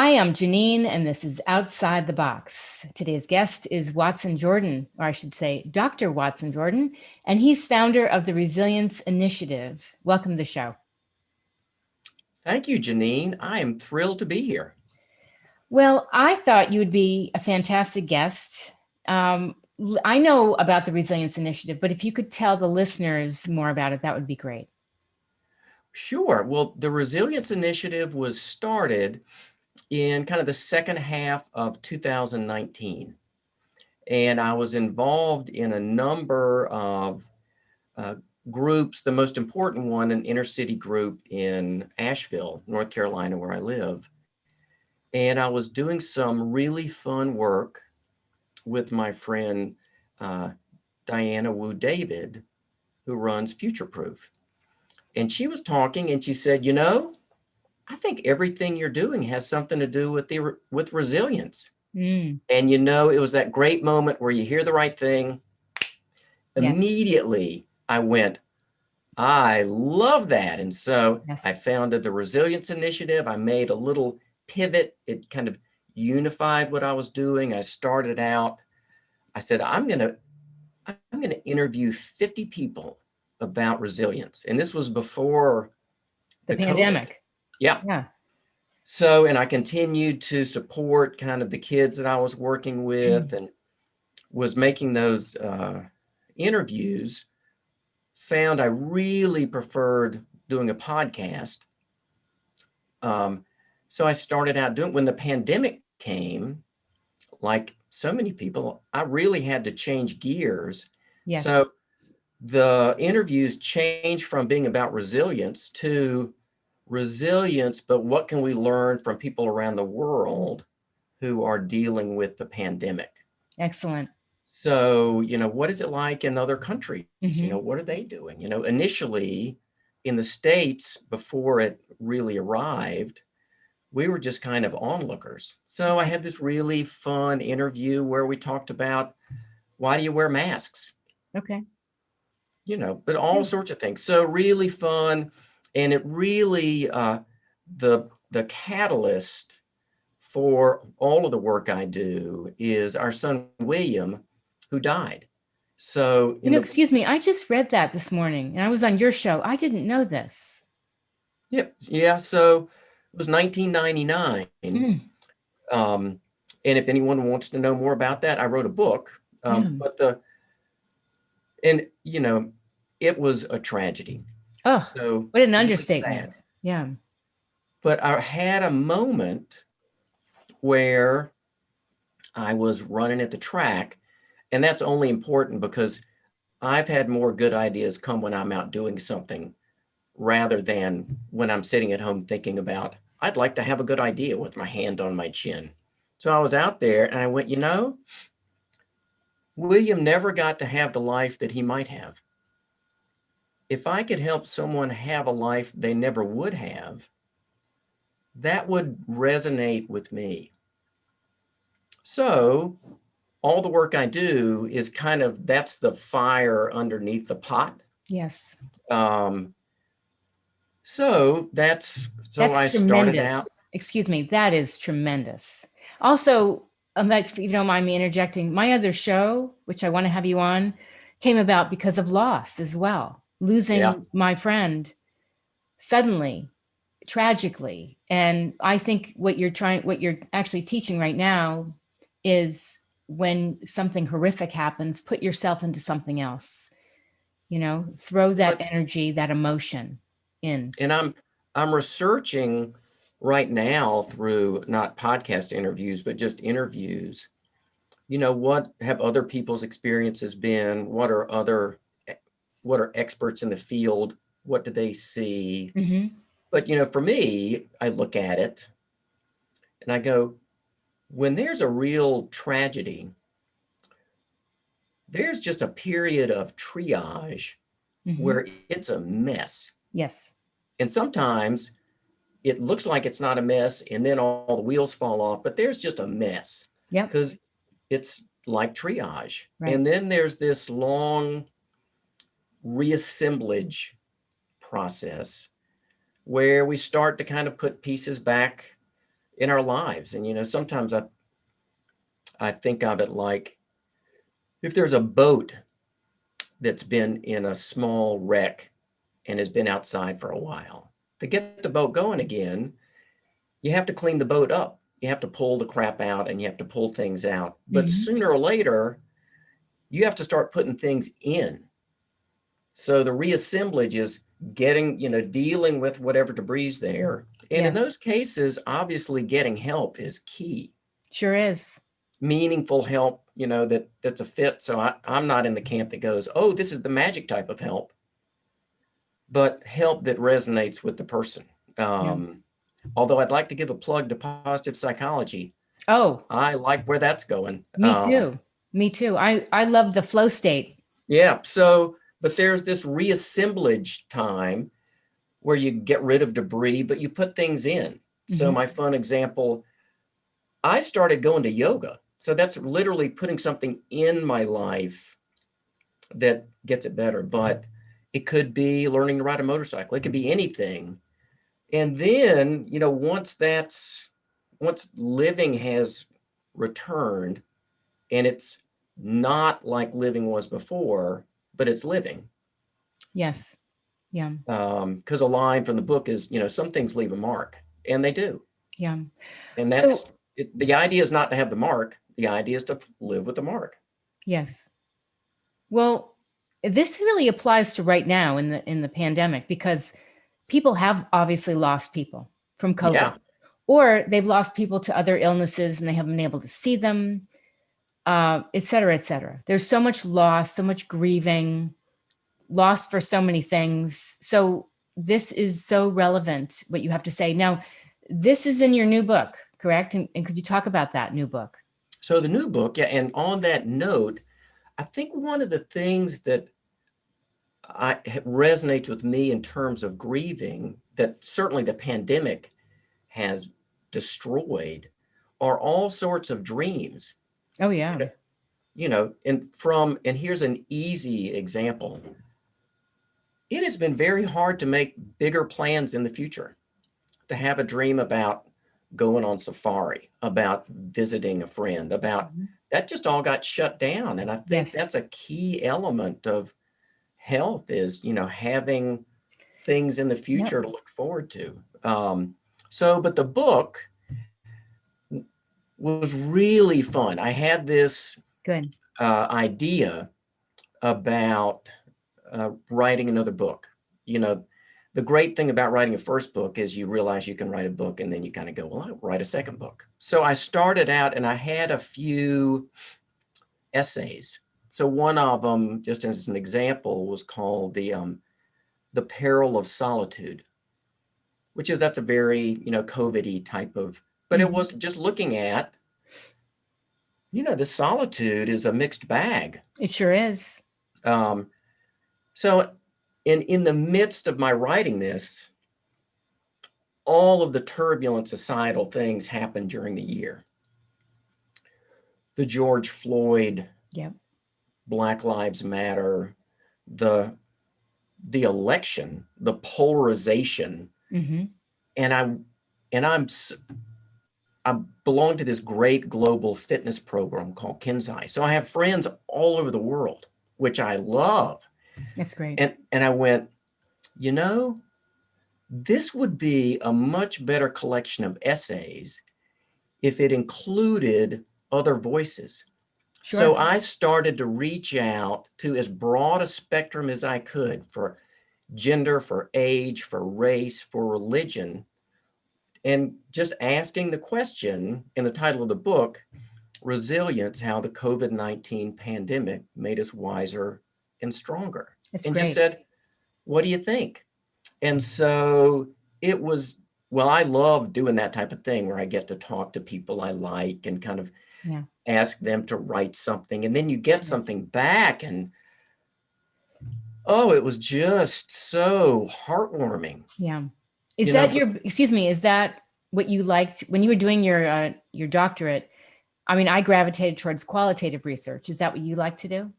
Hi, I'm Janine, and this is Outside the Box. Today's guest is Watson Jordan, or I should say, Dr. Watson Jordan, and he's founder of the Resilience Initiative. Welcome to the show. Thank you, Janine. I am thrilled to be here. Well, I thought you would be a fantastic guest. I know about the Resilience Initiative, but if you could tell the listeners more about it, that would be great. Sure. Well, the Resilience Initiative was started in kind of the second half of 2019. And I was involved in a number of uh, groups, the most important one, an inner city group in Asheville, North Carolina, where I live. And I was doing some really fun work with my friend uh, Diana Wu David, who runs Future Proof. And she was talking and she said, I think everything you're doing has something to do with resilience. Mm, And it was that great moment where you hear the right thing. yes, Immediately I went, I love that. And so I yes. founded the Resilience Initiative. I made a little pivot. It kind of unified what I was doing. I started out, I said, I'm gonna interview 50 people about resilience. And this was before The the COVID. pandemic. Yeah. Yeah. So, and I continued to support kind of the kids that I was working with Mm, and was making those interviews. Found I really preferred doing a podcast. Um, so I started out doing, when the pandemic came, like so many people, I really had to change gears. yes. So the interviews changed from being about resilience, but what can we learn from people around the world who are dealing with the pandemic? Excellent. So, what is it like in other countries? Hmm. What are they doing? Initially in the States, before it really arrived, we were just kind of onlookers. So I had this really fun interview where we talked about, why do you wear masks? Okay. But all Yeah. sorts of things. So really fun. And it really, the catalyst for all of the work I do is our son, William, who died. So Excuse me. I just read that this morning and I was on your show. I didn't know this. yeah, so it was 1999. Mm, Um, and if anyone wants to know more about that, I wrote a book. yeah. And it was a tragedy. Oh, So what an really understatement. sad. Yeah. But I had a moment where I was running at the track, and that's only important because I've had more good ideas come when I'm out doing something rather than when I'm sitting at home thinking about, I'd like to have a good idea with my hand on my chin. So I was out there and I went, William never got to have the life that he might have. If I could help someone have a life they never would have, that would resonate with me. So all the work I do is kind of, that's the fire underneath the pot. Yes. Um, so That's I started out. tremendous. Excuse me. That is tremendous. Also, like, if you don't mind me interjecting, my other show, which I want to have you on, came about because of loss as well. Yeah, Losing my friend suddenly, tragically. And I think what you're actually teaching right now is when something horrific happens, put yourself into something else, throw that let's energy, that emotion in. and I'm researching right now through not podcast interviews, but just interviews. What have other people's experiences been? What are experts in the field? What do they see? Hmm. But for me, I look at it and I go, when there's a real tragedy, there's just a period of triage Hmm. where it's a mess. Yes. And sometimes it looks like it's not a mess and then all the wheels fall off, but there's just a mess Yep. because it's like triage. Right. And then there's this long reassemblage process where we start to kind of put pieces back in our lives. And, you know, sometimes I think of it like if there's a boat that's been in a small wreck and has been outside for a while, to get the boat going again, you have to clean the boat up. You have to pull the crap out and you have to pull things out. But Mhm. sooner or later, you have to start putting things in. So the reassemblage is getting, you know, dealing with whatever debris there. And in Yes, those cases, obviously getting help is key. sure is. Meaningful help, you know, that's a fit. So I'm not in the camp that goes, oh, this is the magic type of help, but help that resonates with the person. Yeah. Although I'd like to give a plug to positive psychology. Oh, I like where that's going. me too. Me too. I love the flow state. Yeah. So, but there's this reassemblage time where you get rid of debris, but you put things in. So Mhm. my fun example, I started going to yoga. So that's literally putting something in my life that gets it better. But it could be learning to ride a motorcycle. It could be anything. And then, you know, once living has returned and it's not like living was before, but it's living. Yes. Yeah. Because a line from the book is, you know, some things leave a mark, and they do. Yeah. And So, that's it. The idea is not to have the mark. The idea is to live with the mark. yes. Well, this really applies to right now in the pandemic because people have obviously lost people from COVID, Yeah. or they've lost people to other illnesses and they haven't been able to see them, et cetera, et cetera. There's so much loss, so much grieving, loss for so many things. So this is so relevant, what you have to say. Now, this is in your new book, correct? And could you talk about that new book? So the new book, yeah. And on that note, I think one of the things that resonates with me in terms of grieving that certainly the pandemic has destroyed are all sorts of dreams. Oh, You yeah. know, and here's an easy example. It has been very hard to make bigger plans in the future, to have a dream about going on safari, about visiting a friend, about Mhm. that just all got shut down. And I think Yes. that's a key element of health is, you know, having things in the Yep. future to look forward to. But the book was really fun. I had this Good. idea about writing another book. You know, the great thing about writing a first book is you realize you can write a book and then you kind of go, well, I'll write a second book. So I started out and I had a few essays. So one of them, just as an example, was called the Peril of Solitude, which is that's a very, you know, COVID-y type of, but it Mhm. was just looking at, you know, the solitude is a mixed bag. It sure is. Um, so in the midst of my writing this, all of the turbulent societal things happened during the year. The George Floyd, Yep. Black Lives Matter, the the election, the polarization, Hmm. and I belong to this great global fitness program called Kenzai. So I have friends all over the world, which I love. That's great. And I went, you know, this would be a much better collection of essays if it included other voices. So Sure. I started to reach out to as broad a spectrum as I could for gender, for age, for race, for religion, and just asking the question in the title of the book, Resilience, How the COVID-19 Pandemic Made Us Wiser and Stronger. It's And just great. said, what do you think? And so it was, well, I love doing that type of thing where I get to talk to people I like and kind of Yeah. ask them to write something. And then you get Sure. something back. And oh, it was just so heartwarming. Yeah. Is You know, that excuse me, is that what you liked when you were doing your doctorate? I mean, I gravitated towards qualitative research. Is that what you like to do?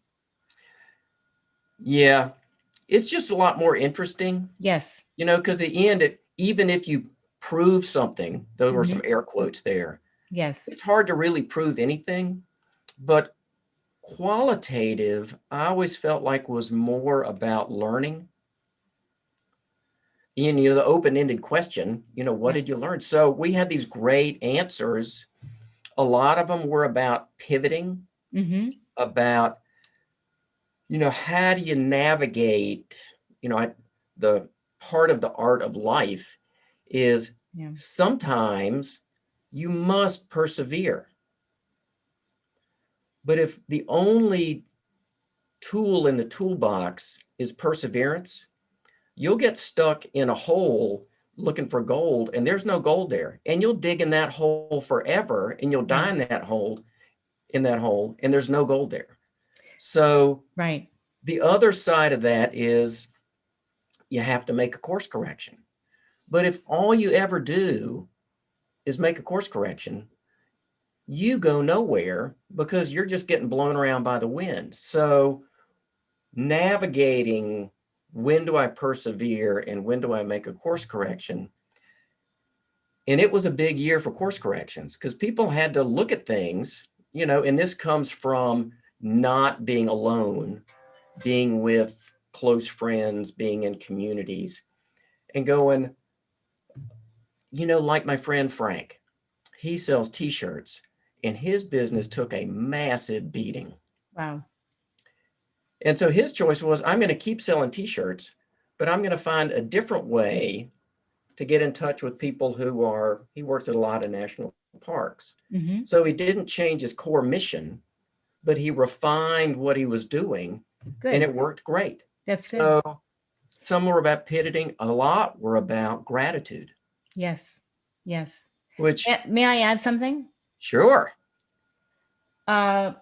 yeah, it's just a lot more interesting, Yes. you know, because the end, even if you prove something. Those were Mhm. some air quotes there. Yes. It's hard to really prove anything, but qualitative, I always felt like was more about learning. And, the open-ended question, what Yeah. did you learn? So we had these great answers. A lot of them were about pivoting, Mhm. about, how do you navigate, the part of the art of life is Yeah. sometimes you must persevere. But if the only tool in the toolbox is perseverance, you'll get stuck in a hole looking for gold, and there's no gold there. And you'll dig in that hole forever, and you'll die Right. in that hole, and there's no gold there. So Right. the other side of that is you have to make a course correction. But if all you ever do is make a course correction, you go nowhere because you're just getting blown around by the wind. So navigating, when do I persevere and when do I make a course correction? And it was a big year for course corrections because people had to look at things, and this comes from not being alone, being with close friends, being in communities, and going, like my friend Frank, he sells t-shirts and his business took a massive beating. Wow. And so his choice was, I'm going to keep selling t-shirts, but I'm going to find a different way to get in touch with people he works at a lot of national parks. Mhm. So he didn't change his core mission, but he refined what he was doing and Good. it worked great. That's good. So some were about pivoting, a lot were about gratitude, Yes. Yes. which, May I add something? sure. Uh,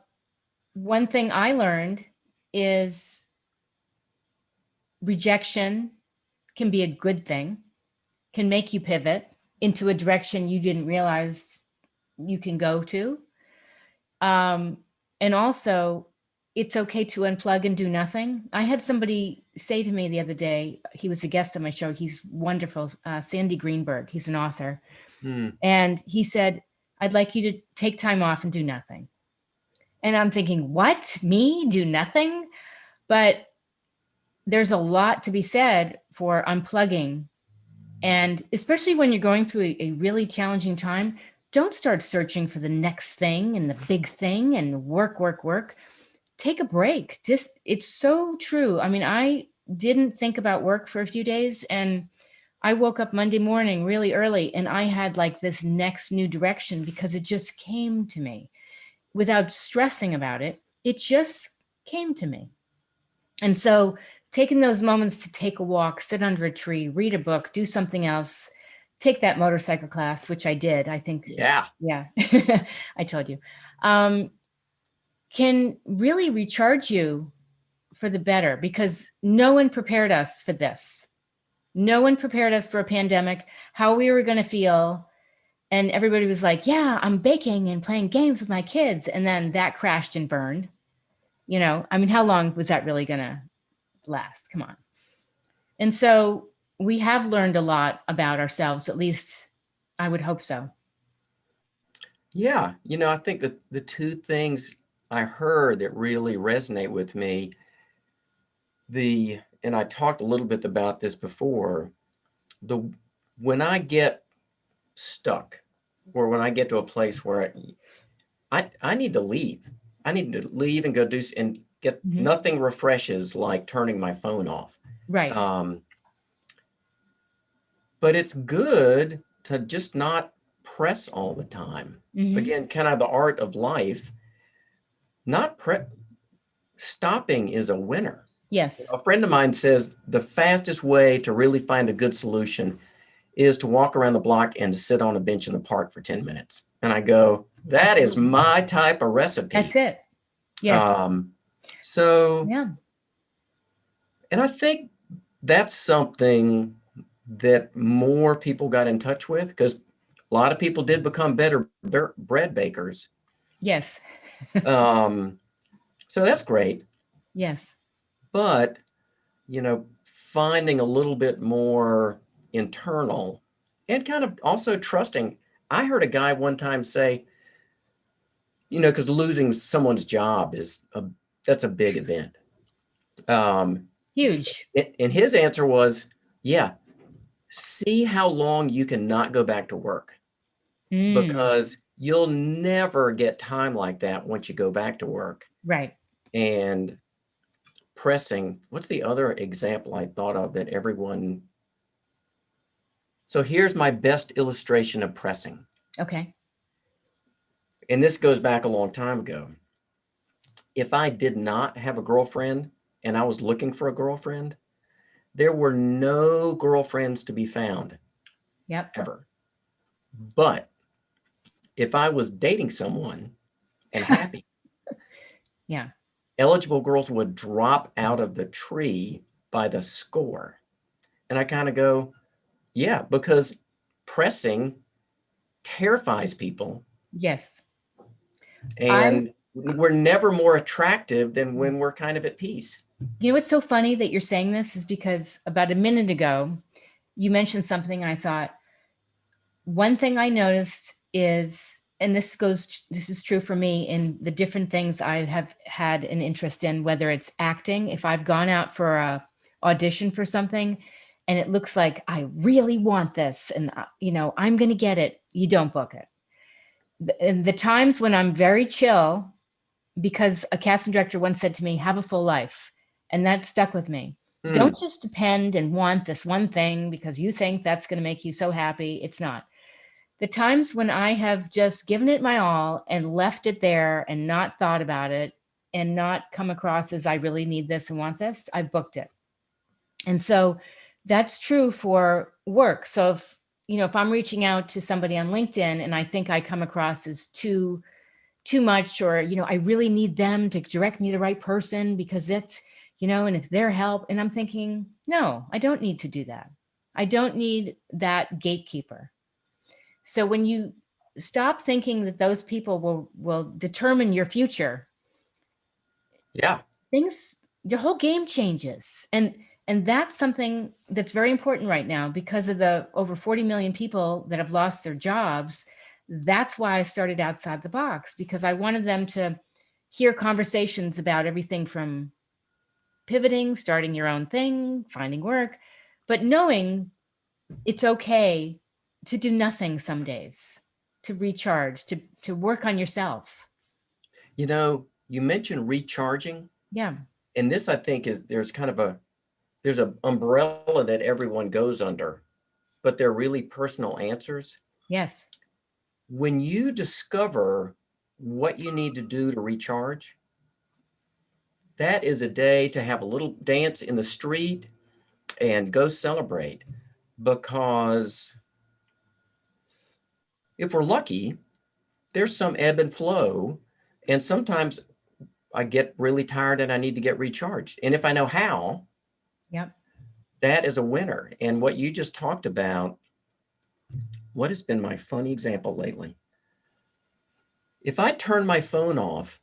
One thing I learned is rejection can be a good thing, can make you pivot into a direction you didn't realize you can go to. Um, and also, it's okay to unplug and do nothing. I had somebody say to me the other day, he was a guest on my show. He's wonderful, Sandy Greenberg. He's an author. Hmm. And he said, I'd like you to take time off and do nothing. And I'm thinking, what? Me? Do nothing? But there's a lot to be said for unplugging. And especially when you're going through a really challenging time, don't start searching for the next thing and the big thing and work, work, work. Take a break. Just, it's so true. I mean, I didn't think about work for a few days, and I woke up Monday morning really early and I had like this next new direction because it just came to me without stressing about it. It just came to me. And so taking those moments to take a walk, sit under a tree, read a book, do something else, take that motorcycle class, which I did. I think, Yeah. yeah, I told you, can really recharge you for the better because no one prepared us for this. No one prepared us for a pandemic, how we were going to feel. And everybody was like, yeah, I'm baking and playing games with my kids. And then that crashed and burned. I mean, how long was that really going to last? Come on. And so we have learned a lot about ourselves, at least I would hope so. Yeah. I think that the two things I heard that really resonate with me, and I talked a little bit about this before, the when I get stuck or when I get to a place where I need to leave. I need to leave and go and get Mhm. nothing refreshes like turning my phone off. Right. Um, but it's good to just not press all the time. Hmm. Again, kind of the art of life, not stopping is a winner. Yes. A friend of mine says the fastest way to really find a good solution is to walk around the block and to sit on a bench in the park for 10 minutes. And I go, that is Absolutely. my type of That's recipe. it. Yes. So, Yeah. and I think that's something that more people got in touch with because a lot of people did become better bread bakers. Yes. Um, so that's great. Yes. But, finding a little bit more internal And kind of also trusting. I heard a guy one time say, because losing someone's job that's a big event. Huge. And his answer was, yeah, see how long you can not go back to work, Mm, because you'll never get time like that once you go back to work. right. And pressing, what's the other example I thought of that everyone, so here's my best illustration of pressing. Okay. And this goes back a long time ago. If I did not have a girlfriend and I was looking for a girlfriend, there were no girlfriends to be found Yep. ever. But if I was dating someone and happy, Yeah. eligible girls would drop out of the tree by the score. And I kind of go, yeah, because pressing terrifies people. Yes. I, And we're never more attractive than when we're kind of at peace. you know, what's so funny that you're saying this is because about a minute ago, you mentioned something and I thought, one thing I noticed is, and this is true for me in the different things I have had an interest in, whether it's acting, if I've gone out for a audition for something and it looks like I really want this and, I'm going to get it, you don't book it. And the times when I'm very chill, because a casting director once said to me, have a full life. And that stuck with me. Don't just depend and want this one thing because you think that's going to make you so happy. It's not. The times when I have just given it my all and left it there and not thought about it and not come across as I really need this and want this, I've booked it. And so that's true for work. So if I'm reaching out to somebody on LinkedIn and I think I come across as too much, or, I really need them to direct me to the right person because that's, and if their help, and I'm thinking, no, I don't need to do that. I don't need that gatekeeper. So when you stop thinking that those people will determine your future, Yeah. your whole game changes. And that's something that's very important right now because of the over 40 million people that have lost their jobs. That's why I started Outside the Box, because I wanted them to hear conversations about everything from pivoting, starting your own thing, finding work, but knowing it's okay to do nothing some days, to recharge, to work on yourself. You mentioned recharging, Yeah. and this I think is there's a umbrella that everyone goes under, but they're really personal answers. Yes. When you discover what you need to do to recharge, that is a day to have a little dance in the street and go celebrate. Because if we're lucky, there's some ebb and flow. And sometimes I get really tired and I need to get recharged. And if I know how, Yep. that is a winner. And what you just talked about, what has been my funny example lately? If I turn my phone off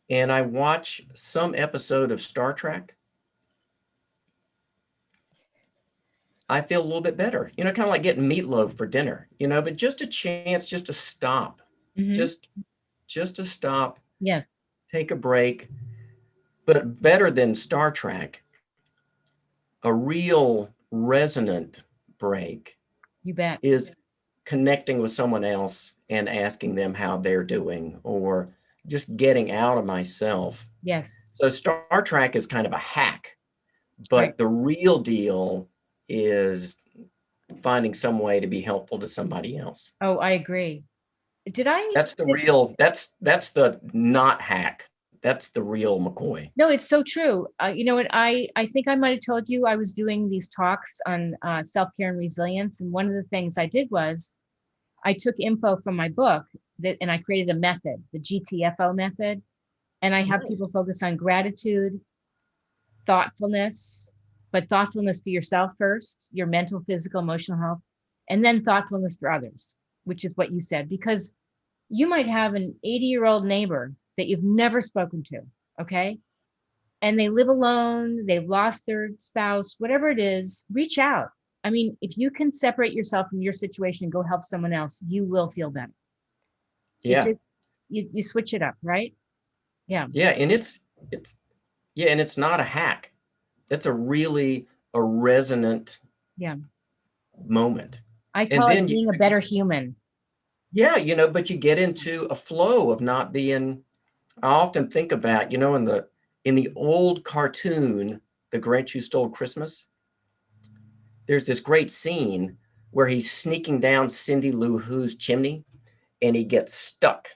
and I watch some episode of Star Trek, I feel a little bit better, kind of like getting meatloaf for dinner, but just a chance just to stop, Mm-hmm. just, just to stop, Yes. take a break. But better than Star Trek, a real resonant break You bet. is connecting with someone else and asking them how they're doing, or just getting out of myself. Yes. So Star Trek is kind of a hack, Right. but the real deal is finding some way to be helpful to somebody else. Oh, I agree. Did I? That's the not hack. That's the real McCoy. No, it's so true. You know what? I think I might have told you I was doing these talks on self-care and resilience. And one of the things I did was I took info from my book and I created a method, the Gtfo method. And I have Nice. people focus on gratitude, thoughtfulness, but thoughtfulness for yourself first, your mental, physical, emotional health, and then thoughtfulness for others, which is what you said, because you might have an 80-year-old neighbor that you've never spoken to. Okay. And they live alone, they've lost their spouse, whatever it is, reach out. I mean, if you can separate yourself from your situation and go help someone else, you will feel better. It Yeah. just, you switch it up, right? Yeah. Yeah. And it's not a hack. That's a resonant Yeah. moment. I And call it then being a better human. yeah, but you get into a flow of not being, I often think about, in the old cartoon, The Grinch Who Stole Christmas, there's this great scene where he's sneaking down Cindy Lou Who's chimney and he gets stuck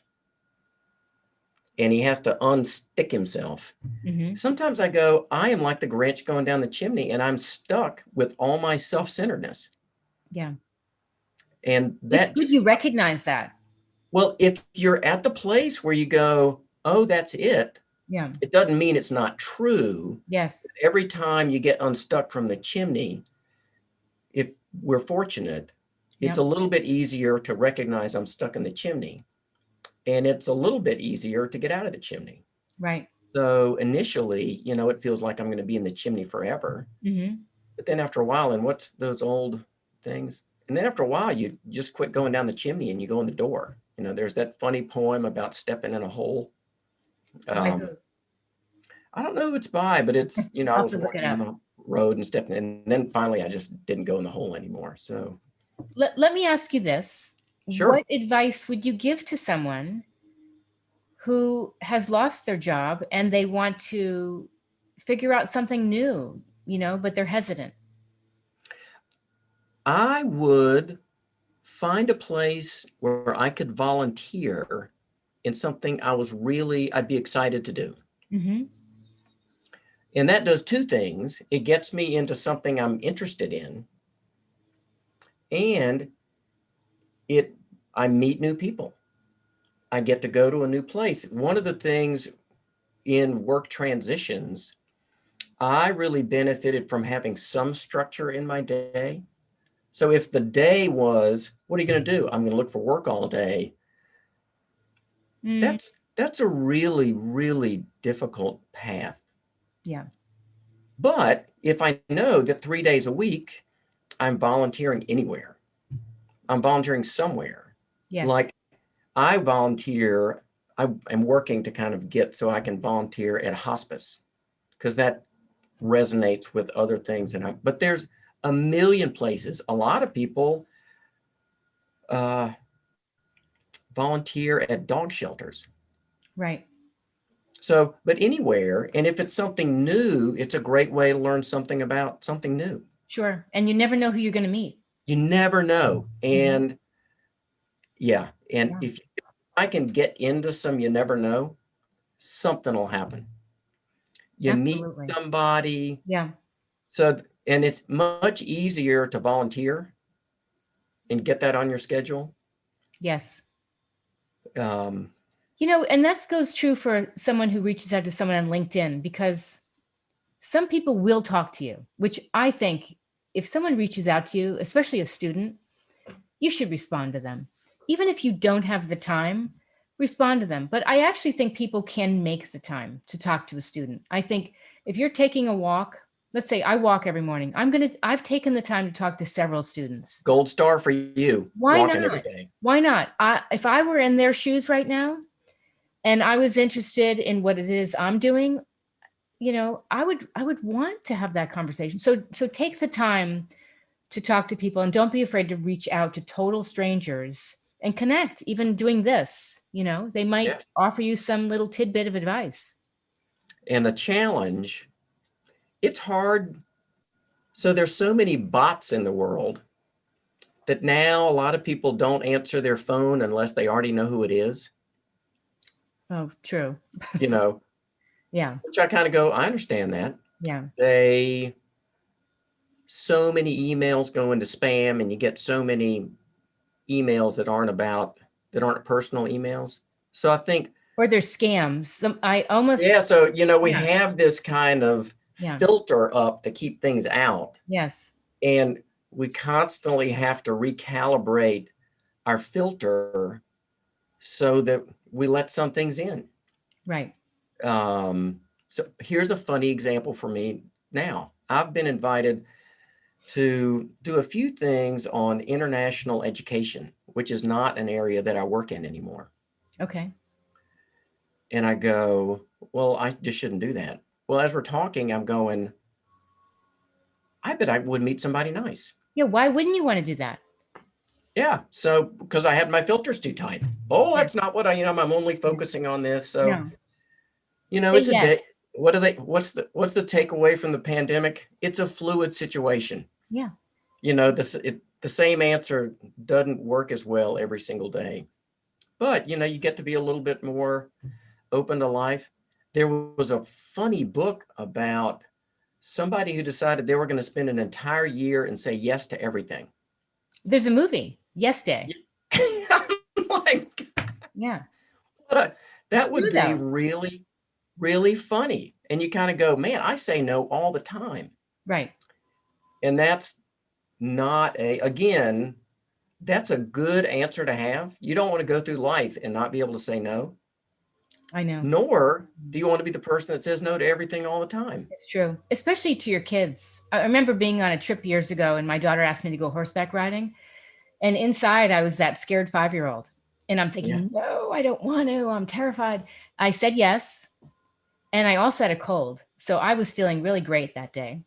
and he has to unstick himself. Mm-hmm. Sometimes I go, I am like the Grinch going down the chimney and I'm stuck with all my self-centeredness. Yeah. And It's that good you just, recognize that. well, if you're at the place where you go, oh, that's it, Yeah. it doesn't mean it's not true. Yes. Every time you get unstuck from the chimney, if we're fortunate, it's Yeah. a little bit easier to recognize I'm stuck in the chimney. And it's a little bit easier to get out of the chimney. Right. So initially, it feels like I'm going to be in the chimney forever. Mm-hmm. But then after a while, and what's those old things? And then after a while, you just quit going down the chimney and you go in the door. There's that funny poem about stepping in a hole. By who? I don't know who it's by, but it's, I I'll have was to look it walking down up. the road and stepping in, and then finally I just didn't go in the hole anymore. So Let me ask you this. sure. What advice would you give to someone who has lost their job and they want to figure out something new, but they're hesitant? I would find a place where I could volunteer in something I'd be excited to do. Mm-hmm. And that does two things. It gets me into something I'm interested in, and I meet new people. I get to go to a new place. One of the things in work transitions, I really benefited from having some structure in my day. So if the day was, what are you going to do? I'm going to look for work all day. Mm, That's a really, really difficult path. yeah. But if I know that 3 days a week, I'm volunteering anywhere, I'm volunteering somewhere. Yes. Like I volunteer, I am working to kind of get so I can volunteer at hospice because that resonates with other things. But there's a million places. A lot of people uh, volunteer at dog shelters. Right. So, but anywhere, and if it's something new, it's a great way to learn something about something new. Sure. And you never know who you're going to meet. You never know. Mhm. And yeah, and Yeah. if I can get into some you never know, something will happen. You meet Absolutely. somebody. Yeah. So, and it's much easier to volunteer and get that on your schedule. Yes. Um, And that goes true for someone who reaches out to someone on LinkedIn, because some people will talk to you, which I think if someone reaches out to you, especially a student, you should respond to them. Even if you don't have the time, respond to them. But I actually think people can make the time to talk to a student. I think if you're taking a walk, let's say I walk every morning, I've taken the time to talk to several students. Gold star for you, Why walking every not? day. Why not? If I were in their shoes right now and I was interested in what it is I'm doing, I would want to have that conversation. So take the time to talk to people and don't be afraid to reach out to total strangers and connect. Even doing this, they might Yeah. offer you some little tidbit of advice. And the challenge, it's hard. So there's so many bots in the world that now a lot of people don't answer their phone unless they already know who it is, Oh, true. you know, Yeah. which I kind of go, I understand that. Yeah. So many emails go into spam and you get so many emails that aren't personal emails. So I think, Or they're scams. I yeah, almost, so, we yeah. have this kind of Yeah. filter up to keep things out. Yes. And we constantly have to recalibrate our filter so that we let some things in. Right. So here's a funny example for me now. I've been invited. to do a few things on international education, which is not an area that I work in anymore. Okay. And I go, well, I just shouldn't do that. Well, as we're talking, I'm going, I bet I would meet somebody nice. Yeah. Why wouldn't you want to do that? Yeah. So, because I had my filters too tight. Oh, Yeah. that's not what I'm only focusing on this. So, No. Say it's a yes. day. What's the takeaway from the pandemic? It's a fluid situation. Yeah. The same answer doesn't work as well every single day. But, you get to be a little bit more open to life. There was a funny book about somebody who decided they were going to spend an entire year and say yes to everything. There's a movie, Yes Day. I'm like, Yeah. that It's would true be though. really, really funny. And you kind of go, man, I say no all the time. Right. And that's not again, that's a good answer to have. You don't want to go through life and not be able to say no, I know. nor do you want to be the person that says no to everything all the time. It's true, especially to your kids. I remember being on a trip years ago and my daughter asked me to go horseback riding. And inside, I was that scared 5-year-old. And I'm Yeah. thinking, no, I don't want to. I'm terrified. I said yes. And I also had a cold. So I was feeling really great that day.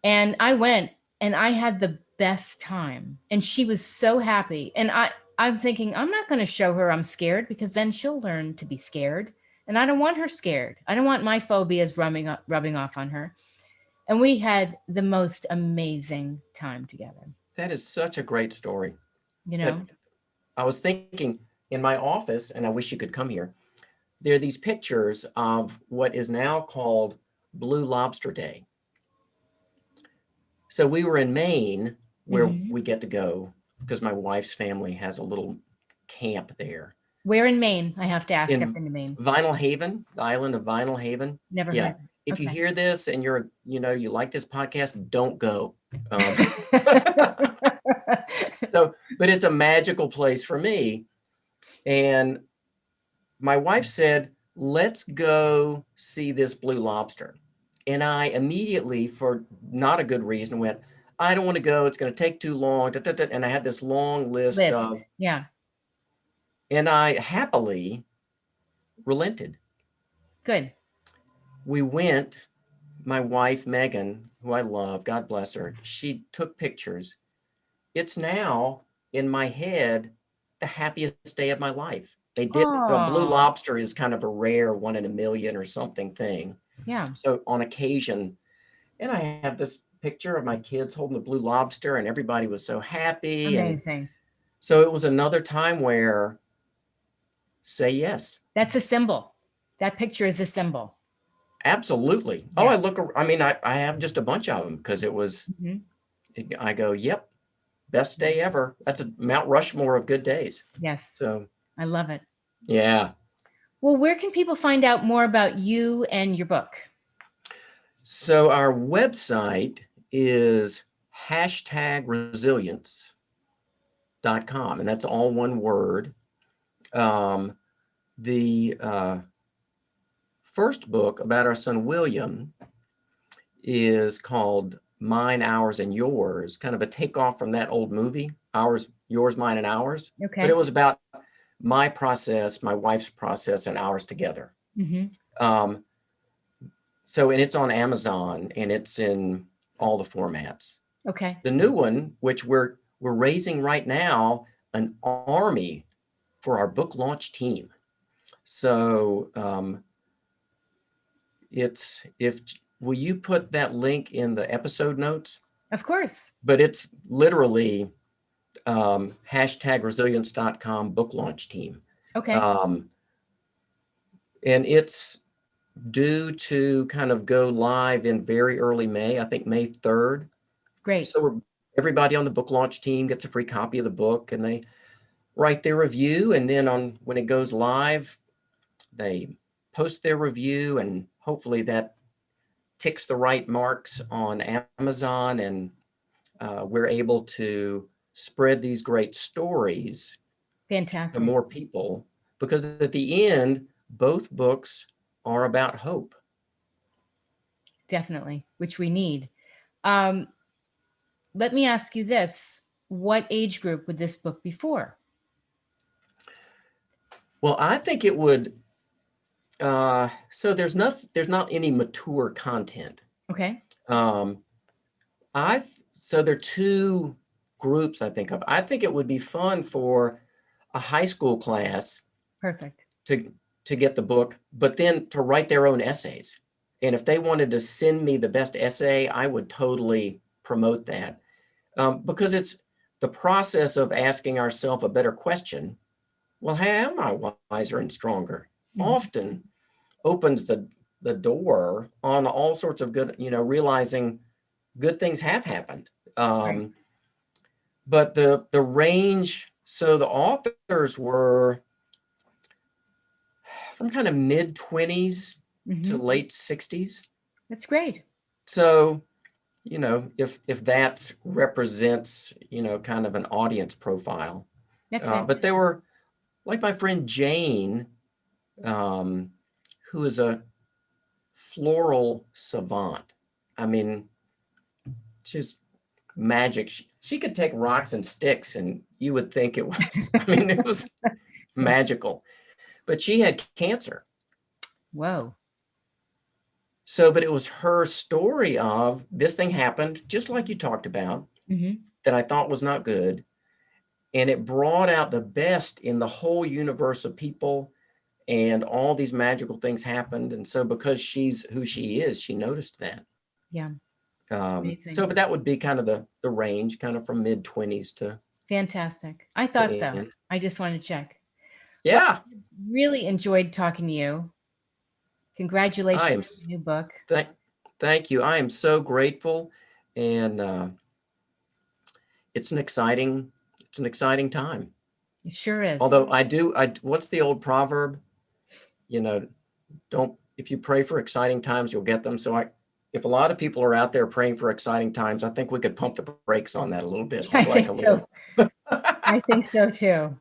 And I went and I had the best time. And she was so happy. And I'm thinking, I'm not going to show her I'm scared because then she'll learn to be scared. And I don't want her scared. I don't want my phobias rubbing off on her. And we had the most amazing time together. That is such a great story. You That know? I was thinking in my office, and I wish you could come here. There are these pictures of what is now called Blue Lobster Day. So we were in Maine, where Mhm. we get to go because my wife's family has a little camp there Where in Maine? I have to ask. I've in been to Maine. Vinyl Haven, the island of Vinyl Haven. Never Yeah. heard. If you Okay. hear this and you like this podcast, don't go. But it's a magical place for me. And my wife said, let's go see this blue lobster. And I immediately, for not a good reason, went, I don't want to go. It's going to take too long. And I had this long list of, Yeah. and I happily relented. Good. We went, my wife, Megan, who I love, God bless her, she took pictures. It's now in my head the happiest day of my life. They did the blue Oh, lobster is kind of a rare 1 in a million or something thing. yeah. So on occasion, and I have this picture of my kids holding the blue lobster, and everybody was so happy. And Amazing. so it was another time where say yes. That's a symbol. That picture is a symbol. Absolutely. Oh, Yeah. I have just a bunch of them because it was, Mhm. I go, yep, best day ever. That's a Mount Rushmore of good days. Yes. So, I love it. yeah. Well, where can people find out more about you and your book? So our website is #resilience.com, and that's all one word. The first book about our son William is called Mine, Ours, and Yours, kind of a takeoff from that old movie, Ours, Yours, Mine, and Ours. Okay. But it was about my process, my wife's process, and ours together. Mm-hmm. And it's on Amazon, and it's in all the formats. Okay. The new one, which we're raising right now, an army for our book launch team. So will you put that link in the episode notes? Of course. But it's literally #resilience.com book launch team. Okay. And it's due to kind of go live in very early May, I think May 3rd. Great. So everybody on the book launch team gets a free copy of the book, and they write their review. And then when it goes live, they post their review, and hopefully that ticks the right marks on Amazon, and we're able to spread these great stories Fantastic. to more people, because at the end, both books are about hope. Definitely, which we need. Um, let me ask you this. What age group would this book be for? Well, I think it would, so there's not any mature content. Okay. Um, so there are two groups I think of. I think it would be fun for a high school class Perfect. to get the book, but then to write their own essays. And if they wanted to send me the best essay, I would totally promote that, because it's the process of asking ourselves a better question. Well, how am I wiser and stronger? Mhm. Often opens the door on all sorts of good, realizing good things have happened. Right. But the range, so the authors were from kind of mid 20s to Mhm. late 60s. That's great. So, if that represents, kind of an audience profile. That's But they were like my friend Jane, who is a floral savant. I mean, she's magic. She could take rocks and sticks and you would think it was, I mean, it was magical. But she had cancer. Whoa. So, but it was her story of this thing happened, just like you talked about, Mhm. that I thought was not good. And it brought out the best in the whole universe of people, and all these magical things happened. And so because she's who she is, she noticed that. Yeah. So, Amazing. but that would be kind of the range, kind of from mid 20s Fantastic. I to thought so. end. I just wanted to check. Well, Yeah, really enjoyed talking to you. I Congratulations am. on the new book. Thank you. I am so grateful, and it's an exciting time. It sure is. Although what's the old proverb? You know, don't if you pray for exciting times, you'll get them. So if a lot of people are out there praying for exciting times, I think we could pump the brakes on that a little bit. I I'd like a think so. little. I think so too.